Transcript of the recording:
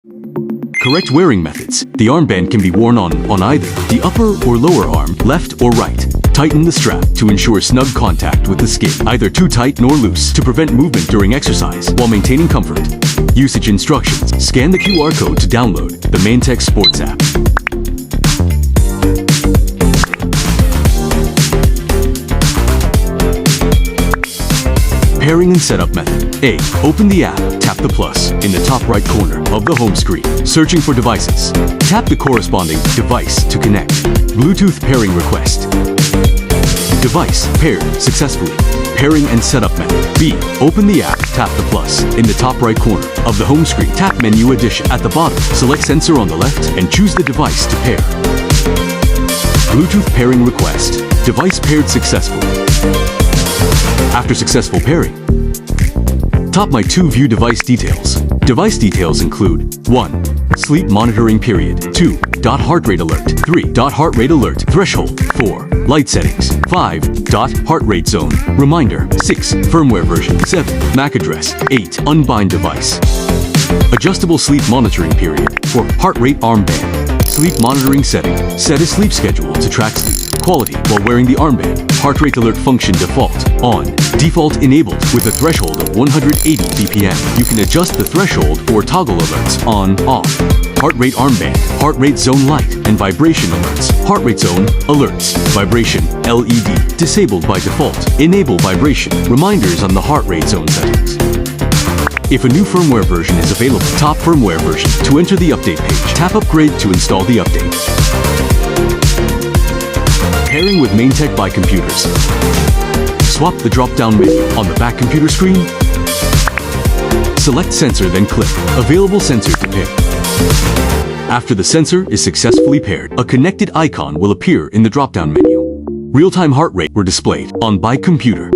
Correct wearing methods. The armband can be worn on either the upper or lower arm, left or right. Tighten the strap to ensure snug contact with the skin, either too tight nor loose, to prevent movement during exercise while maintaining comfort. Usage instructions. Scan the QR code to download the Mentech Sports app. Pairing and setup method. A. Open the app. Tap the plus in the top right corner of the home screen. Searching for devices. Tap the corresponding device to connect. Bluetooth pairing request. Device paired successfully. Pairing and setup method. B. Open the app. Tap the plus in the top right corner of the home screen. Tap menu addition. At the bottom, select sensor on the left and choose the device to pair. Bluetooth pairing request. Device paired successfully. After successful pairing, top my two view device details. Device details include 1. Sleep monitoring period. 2. Heart rate alert. 3. Heart rate alert threshold. 4. Light settings. 5. Heart rate zone. Reminder. 6. Firmware version. 7. MAC address. 8. Unbind device. Adjustable sleep monitoring period. For heart rate armband. Sleep monitoring setting. Set a sleep schedule to track sleep quality while wearing the armband. Heart rate alert function default on. Default enabled with a threshold of 180 BPM. You can adjust the threshold or toggle alerts on, off. Heart rate armband, heart rate zone light, and vibration alerts. Heart rate zone alerts, vibration LED disabled by default. Enable vibration reminders on the heart rate zone settings. If a new firmware version is available, top firmware version. To enter the update page, tap upgrade to install the update. Pairing with Mentech by computers. Swap the drop-down menu on the back computer screen. Select sensor, then click available sensor to pair. After the sensor is successfully paired, a connected icon will appear in the drop-down menu. Real-time heart rate were displayed on by computer.